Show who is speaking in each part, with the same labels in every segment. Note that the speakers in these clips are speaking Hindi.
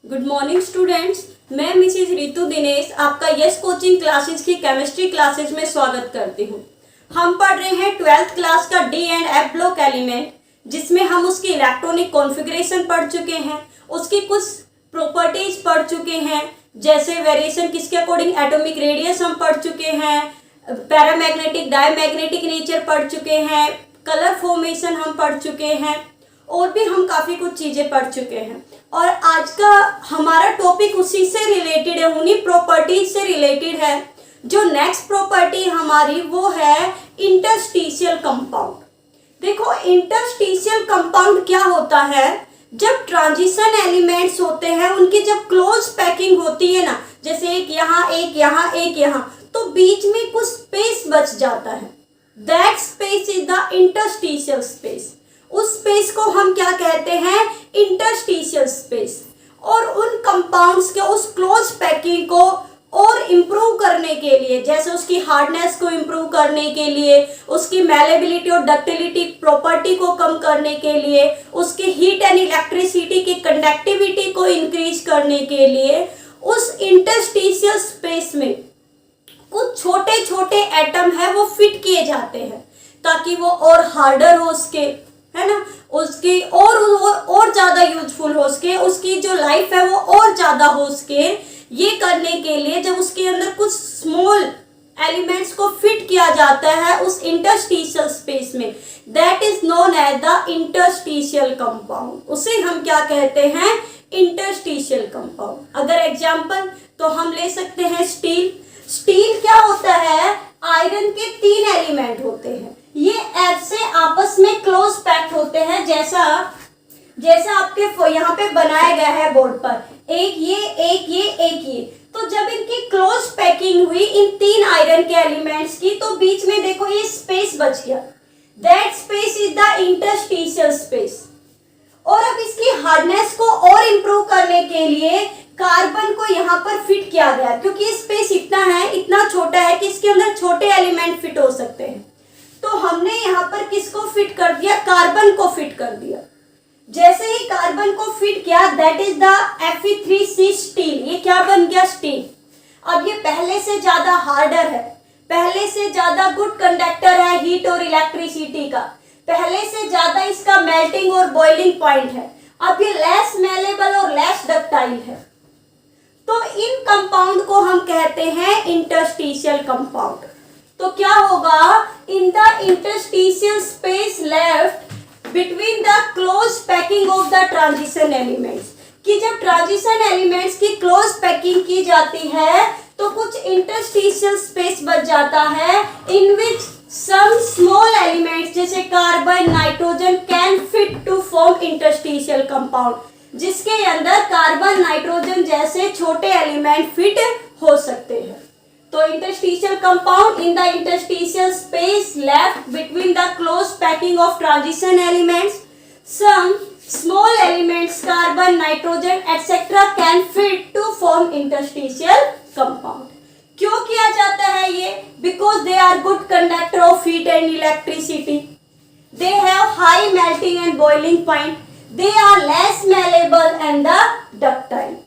Speaker 1: गुड मॉर्निंग स्टूडेंट्स, मैं मिसेज रितु दिनेश आपका यस कोचिंग क्लासेस की केमिस्ट्री क्लासेस में स्वागत करती हूँ। हम पढ़ रहे हैं 12th क्लास का D and F block element, जिसमें हम उसकी इलेक्ट्रॉनिक कॉन्फ़िगरेशन पढ़ चुके हैं, उसकी कुछ प्रॉपर्टीज पढ़ चुके हैं, जैसे वेरिएशन किसके अकॉर्डिंग एटॉमिक रेडियस हम पढ़ चुके हैं, पैरामैग्नेटिक डायमैग्नेटिक नेचर पढ़ चुके हैं, कलर फॉर्मेशन हम पढ़ चुके हैं और भी हम काफ़ी कुछ चीज़ें पढ़ चुके हैं। और आज का हमारा टॉपिक उसी से रिलेटेड है, उन्हीं प्रॉपर्टीज से रिलेटेड है। जो नेक्स्ट प्रॉपर्टी हमारी वो है इंटरस्टिशियल कंपाउंड। देखो, इंटरस्टिशियल कंपाउंड क्या होता है, जब ट्रांजिशन एलिमेंट्स होते हैं उनकी जब क्लोज पैकिंग होती है ना, जैसे एक यहाँ एक यहाँ एक यहाँ, तो बीच में कुछ स्पेस बच जाता है। That space is the interstitial space. उस स्पेस को हम क्या कहते हैं, इंटरस्टिशियल स्पेस। और उन कंपाउंड्स के उस क्लोज पैकिंग को और इम्प्रूव करने के लिए, जैसे उसकी हार्डनेस को इम्प्रूव करने के लिए, उसकी मैलेबिलिटी और डक्टिलिटी प्रॉपर्टी को कम करने के लिए, उसकी हीट एंड इलेक्ट्रिसिटी की कंडक्टिविटी को इंक्रीज करने के लिए, उस इंटरस्टिशियल स्पेस में कुछ छोटे छोटे एटम है वो फिट किए जाते हैं, ताकि वो और हार्डर हो सके, है ना, उसकी और ज़्यादा यूजफुल हो सके, उसकी जो लाइफ है वो और ज़्यादा हो सके। ये करने के लिए जब उसके अंदर कुछ स्मॉल एलिमेंट्स को फिट किया जाता है उस इंटरस्टिशियल स्पेस में, that is known as the interstitial compound. उसे हम क्या कहते हैं, इंटरस्टिशियल कंपाउंड। अगर एग्जाम्पल तो हम ले सकते हैं स्टील। स्टील क्या होता है, आयरन के 3 एलिमेंट होते हैं, ये ऐसे आपस में क्लोज पैक्ड होते हैं, जैसा आपके यहाँ पे बनाया गया है बोर्ड पर, एक ये एक ये एक ये। तो जब इनकी क्लोज पैकिंग हुई इन 3 आयरन के एलिमेंट्स की, तो बीच में देखो ये स्पेस बच गया, that space is the interstitial space. और अब इसकी हार्डनेस को और इम्प्रूव करने के लिए कार्बन को यहाँ पर फिट किया गया, क्योंकि स्पेस इतना है, इतना छोटा है कि इसके अंदर छोटे एलिमेंट फिट हो सकते हैं। तो हमने यहाँ पर किसको फिट कर दिया, कार्बन को फिट कर दिया। जैसे ही कार्बन को फिट किया, that is the Fe3C steel. ये क्या बन गया, स्टील। अब ये पहले से ज्यादा हार्डर है, पहले से ज्यादा गुड कंडक्टर है हीट और इलेक्ट्रिसिटी का, पहले से ज्यादा इसका मेल्टिंग और बॉइलिंग पॉइंट है। अब ये लेस मेलेबल और लेस डक्टाइल है। तो इन कंपाउंड को हम कहते हैं इंटरस्टिशियल कंपाउंड। तो क्या होगा, इन the interstitial space left between the close packing of the transition elements, कि जब ट्रांजिशन एलिमेंट्स की क्लोज पैकिंग की जाती है तो कुछ इंटरस्टिशियल स्पेस बच जाता है, in which some small elements जैसे carbon nitrogen can fit to form interstitial compound, जिसके अंदर कार्बन नाइट्रोजन जैसे छोटे एलिमेंट फिट हो सकते हैं। तो interstitial compound in the interstitial space left between the close packing of transition elements, some small elements carbon nitrogen etcetera can fit to form interstitial compound. क्यों किया जाता है ये, because they are good conductor of heat and electricity, they have high melting and boiling point, they are less malleable and the ductile.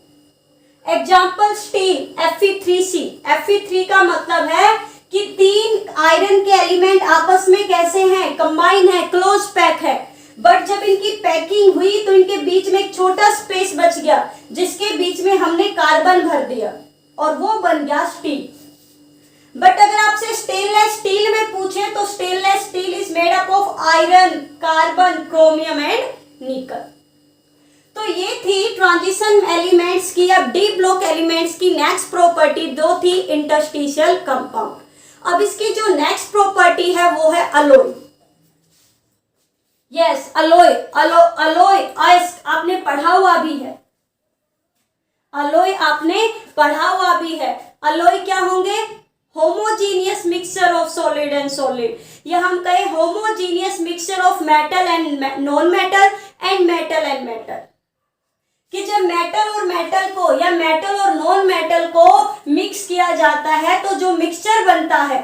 Speaker 1: Example steel Fe3C। Fe3 का मतलब है कि 3 आयरन के एलिमेंट आपस में कैसे हैं, कंबाइन है, क्लोज पैक है। बट जब इनकी पैकिंग हुई तो इनके बीच में एक छोटा स्पेस बच गया, जिसके बीच में हमने कार्बन भर दिया और वो बन गया स्टील। बट अगर आपसे स्टेनलेस स्टील में पूछे तो stainless steel is made up of iron, carbon, chromium and निकल। तो ये थी ट्रांजिशन एलिमेंट्स की। अब डी ब्लॉक एलिमेंट्स की नेक्स्ट प्रॉपर्टी दो थी इंटरस्टिशियल कंपाउंड। अब इसकी जो नेक्स्ट प्रॉपर्टी है वो है अलोय। Yes, alloy. अलोय आपने पढ़ा हुआ भी है, अलोय आपने पढ़ा हुआ भी है। अलोय क्या होंगे, homogeneous mixture of solid and solid, या हम कहें homogeneous mixture of metal and non metal and metal and metal, कि जब मेटल और मेटल को या मेटल और नॉन मेटल को मिक्स किया जाता है तो जो मिक्सचर बनता है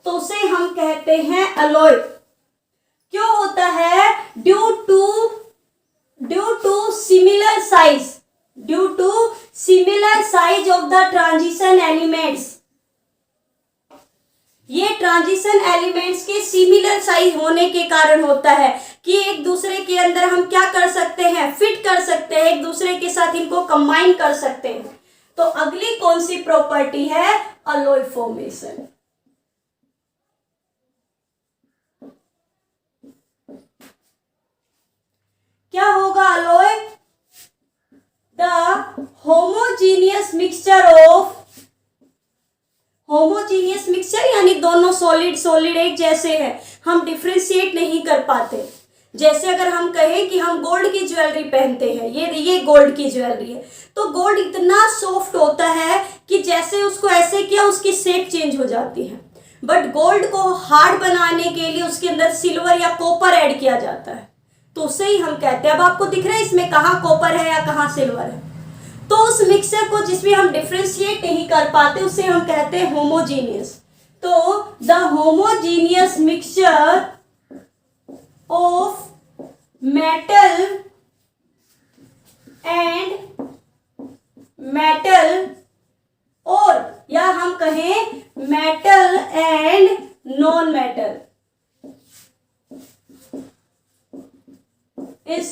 Speaker 1: तो उसे हम कहते हैं अलोय। क्यों होता है, due to similar size, due to similar size of the transition elements. ये ट्रांजिशन एलिमेंट्स के सिमिलर साइज होने के कारण होता है कि एक दूसरे के अंदर हम क्या कर सकते हैं, फिट कर सकते हैं, एक दूसरे के साथ इनको कंबाइन कर सकते हैं। तो अगली कौन सी प्रॉपर्टी है, अलॉय फॉर्मेशन। क्या होगा अलॉय, द होमोजीनियस मिक्सचर यानी दोनों सॉलिड एक जैसे हैं, हम डिफ्रेंशिएट नहीं कर पाते। जैसे अगर हम कहें कि हम गोल्ड की ज्वेलरी पहनते हैं, ये गोल्ड की ज्वेलरी है, तो गोल्ड इतना सॉफ्ट होता है कि जैसे उसको ऐसे किया उसकी शेप चेंज हो जाती है। बट गोल्ड को हार्ड बनाने के लिए उसके अंदर सिल्वर या कॉपर ऐड किया जाता है, तो उसे ही हम कहते हैं। अब आपको दिख रहा है इसमें कहाँ कॉपर है या कहाँ सिल्वर है। तो उस मिक्सचर को जिसमें हम डिफ्रेंशिएट नहीं कर पाते उसे हम कहते हैं होमोजीनियस। तो the homogeneous mixture of metal and metal, और या हम कहें metal and non metal, is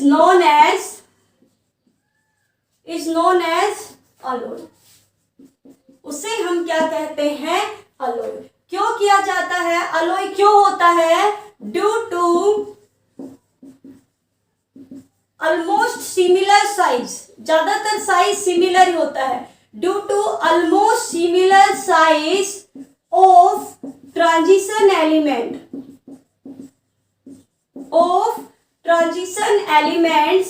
Speaker 1: known as alloy। उसे हम क्या कहते हैं, अलॉय। क्यों किया जाता है, अलॉय क्यों होता है, due to almost similar size, ज्यादातर साइज सिमिलर ही होता है, due to almost similar size of transition elements,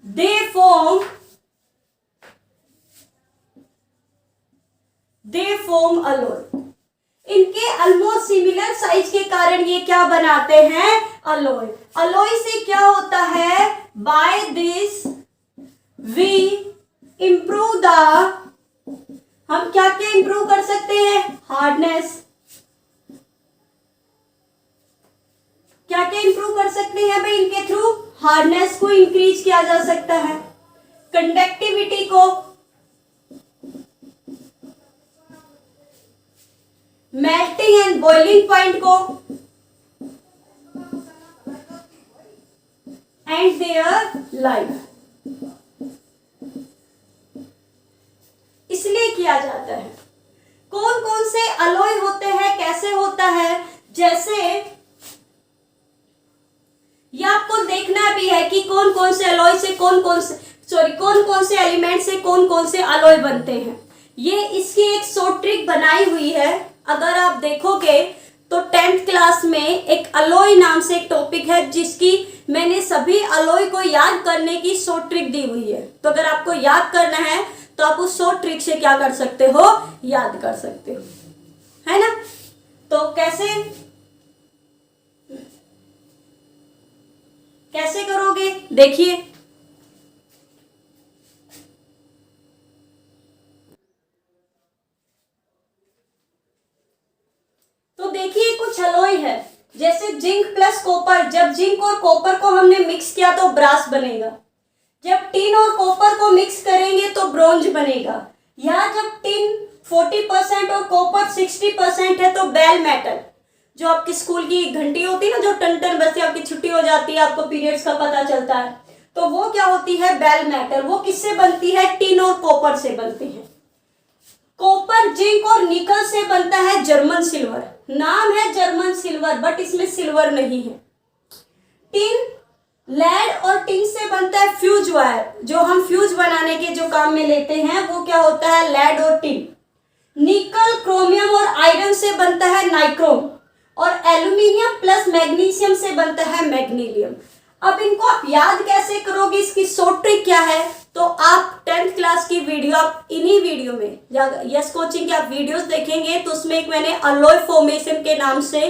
Speaker 1: they form alloy। इनके ऑलमोस्ट सिमिलर साइज के कारण ये क्या बनाते हैं, अलॉय। अलॉय से क्या होता है, by this we improve the, हम क्या क्या इंप्रूव कर सकते हैं, हार्डनेस, क्या क्या इंप्रूव कर सकते हैं भाई, इनके थ्रू हार्डनेस को इंक्रीज किया जा सकता है, कंडक्टिविटी को, मेल्टिंग एंड बॉइलिंग पॉइंट को, एंड देयर लाइफ। इसलिए किया जाता है। कौन कौन से अलॉय होते हैं, कैसे होता है, जैसे ये आपको देखना भी है कि कौन कौन से अलॉय से कौन कौन से एलिमेंट से कौन कौन से अलॉय बनते हैं। ये इसकी एक शॉर्ट ट्रिक बनाई हुई है। अगर आप देखोगे तो 10th क्लास में एक अलॉय नाम से एक टॉपिक है जिसकी मैंने सभी अलॉय को याद करने की शॉर्ट ट्रिक दी हुई है। तो अगर आपको याद करना है तो आप उस शॉर्ट ट्रिक से क्या कर सकते हो, याद कर सकते हो, है ना। तो कैसे करोगे, देखिए। तो देखिए कुछ अलॉय है, जैसे जिंक प्लस कॉपर। जब जिंक और कॉपर को हमने मिक्स किया तो ब्रास बनेगा। जब टिन और कॉपर को मिक्स करेंगे तो ब्रोंज बनेगा। या जब टिन 40% और कॉपर 60% है तो बेल मेटल। जो आपकी स्कूल की घंटी होती है ना, जो टन टन बजती है, आपकी छुट्टी हो जाती है, आपको पीरियड्स का पता चलता है, तो वो क्या होती है, बेल मेटल। वो किससे बनती है, टिन और कॉपर से बनती है। कॉपर जिंक और निकल से बनता है जर्मन सिल्वर। नाम है जर्मन सिल्वर बट इसमें सिल्वर नहीं है। टिन, लेड और टिन से बनता है फ्यूज वायर। जो हम फ्यूज बनाने के जो काम में लेते हैं वो क्या होता है, लेड और टिन। निकल, क्रोमियम और आयरन से बनता है नाइक्रोम। और एल्यूमिनियम प्लस मैग्नीशियम से बनता है मैग्नीलियम। अब इनको आप याद कैसे करोगे, इसकी शॉर्ट ट्रिक क्या है, तो आप 10th क्लास की वीडियो, आप इन्हीं वीडियो में यस कोचिंग के आप वीडियोस देखेंगे तो उसमें एक मैंने अलॉय फॉर्मेशन के नाम से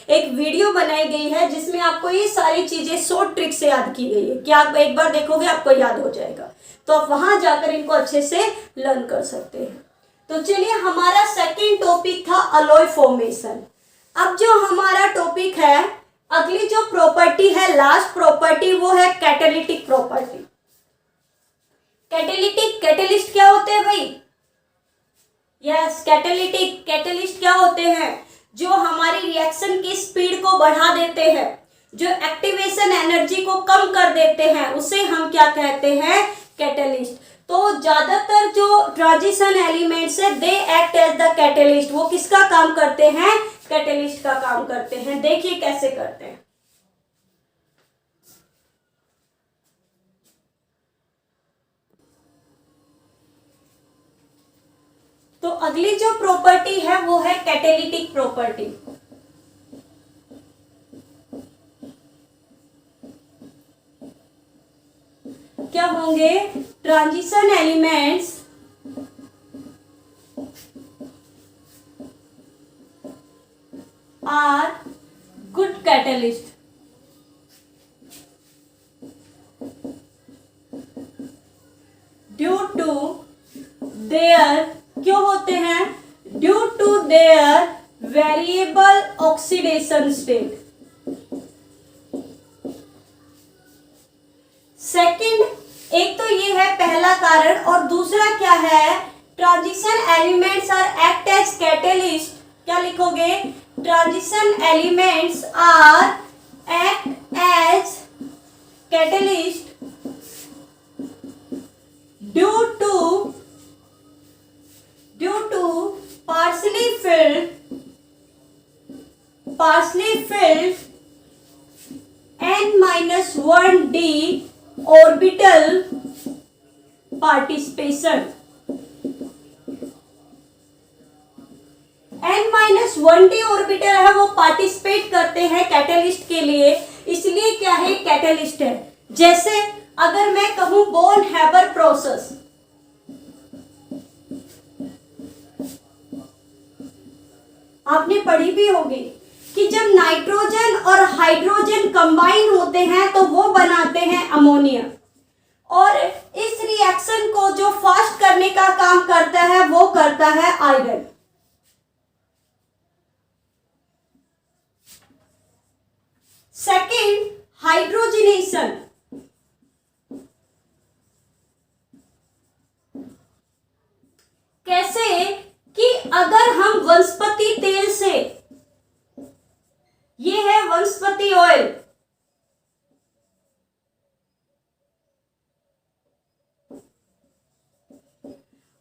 Speaker 1: एक वीडियो बनाई गई है जिसमें आपको ये सारी चीजें शॉर्ट ट्रिक से याद की गई है कि आप एक बार देखोगे आपको याद हो जाएगा। तो आप वहां जाकर इनको अच्छे से लर्न कर सकते हैं। तो चलिए, हमारा सेकेंड टॉपिक था अलॉय फॉर्मेशन। अब जो हमारा टॉपिक है, अगली जो प्रॉपर्टी है, लास्ट प्रॉपर्टी, वो है कैटालिटिक प्रॉपर्टी। कैटेलिटिक कैटेलिस्ट क्या होते हैं भाई? यस, कैटेलिटिक कैटेलिस्ट क्या होते हैं? जो हमारी रिएक्शन की स्पीड को बढ़ा देते हैं, जो एक्टिवेशन एनर्जी को कम कर देते हैं, उसे हम क्या कहते हैं? कैटेलिस्ट। तो ज्यादातर जो ट्रांजिशन एलिमेंट्स है they act as the catalyst. वो किसका काम करते हैं? कैटेलिस्ट का काम करते हैं। देखिए कैसे करते हैं। तो अगली जो प्रॉपर्टी है वो है कैटेलिटिक प्रॉपर्टी। क्या होंगे? Transition elements are good catalyst. Due to their, क्यों होते हैं? Due to their variable oxidation state. Second, एक तो ये है पहला कारण, और दूसरा क्या है? Transition elements are act as catalyst. क्या लिखोगे? Transition elements are act as catalyst due to partially filled n-1d orbital participation। n-1d orbital है वो पार्टिसिपेट करते हैं कैटेलिस्ट के लिए, इसलिए क्या है? कैटेलिस्ट है। जैसे अगर मैं कहूं बोन हैबर प्रोसेस, आपने पढ़ी भी होगी कि जब नाइट्रोजन और हाइड्रोजन कंबाइन होते हैं तो वो बनाते हैं अमोनिया, और इस रिएक्शन को जो फास्ट करने का काम करता है वो करता है आयरन। Second, hydrogenation. कैसे? कि अगर हम वनस्पति तेल से, ये है वनस्पति ऑयल,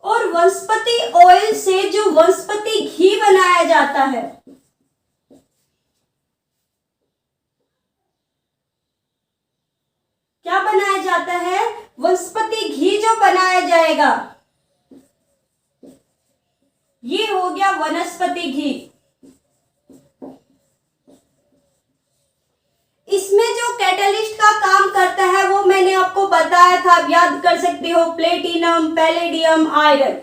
Speaker 1: और वनस्पति ऑयल से जो वनस्पति घी बनाया जाता है, क्या बनाया जाता है? वनस्पति घी जो बनाया जाएगा ये हो गया वनस्पति घी। इसमें जो कैटलिस्ट का काम करता है वो मैंने आपको बताया था, आप याद कर सकते हो, प्लेटिनम, पैलेडियम, आयरन।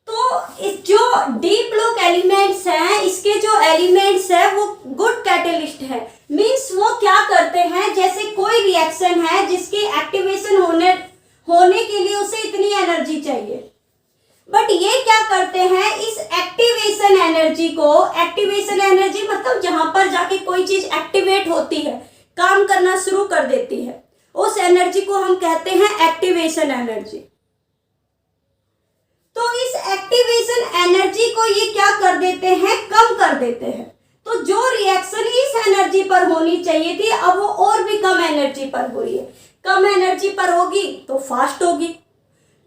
Speaker 1: तो इस जो डी ब्लॉक एलिमेंट्स हैं, इसके जो एलिमेंट्स है वो गुड कैटलिस्ट है। मींस वो क्या करते हैं? जैसे कोई रिएक्शन है जिसकी एक्टिवेशन होने के लिए उसे इतनी एनर्जी चाहिए, बट ये क्या करते हैं? इस एक्टिवेशन एनर्जी को, एक्टिवेशन एनर्जी मतलब जहां पर जाके कोई चीज एक्टिवेट होती है, काम करना शुरू कर देती है, उस एनर्जी को हम कहते हैं एक्टिवेशन एनर्जी। तो इस एक्टिवेशन एनर्जी को ये क्या कर देते हैं? कम कर देते हैं। तो जो रिएक्शन इस एनर्जी पर होनी चाहिए थी, अब वो और भी कम एनर्जी पर हो रही है। कम एनर्जी पर होगी तो फास्ट होगी,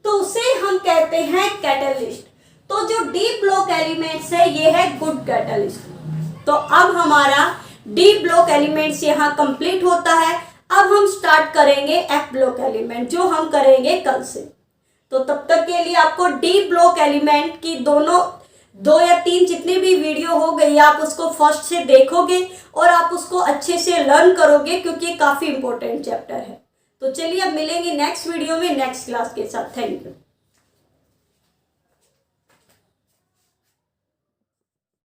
Speaker 1: तो उसे हम कहते हैं कैटलिस्ट। तो जो डी ब्लॉक एलिमेंट्स है ये है गुड कैटलिस्ट। तो अब हमारा डी ब्लॉक एलिमेंट्स यहाँ कंप्लीट होता है। अब हम स्टार्ट करेंगे एफ ब्लॉक एलिमेंट, जो हम करेंगे कल से। तो तब तक के लिए आपको डी ब्लॉक एलिमेंट की दो या तीन जितनी भी वीडियो हो गई आप उसको फर्स्ट से देखोगे और आप उसको अच्छे से लर्न करोगे, क्योंकि काफी इंपॉर्टेंट चैप्टर है। तो चलिए अब मिलेंगे नेक्स्ट वीडियो में नेक्स्ट क्लास के साथ। Thank you.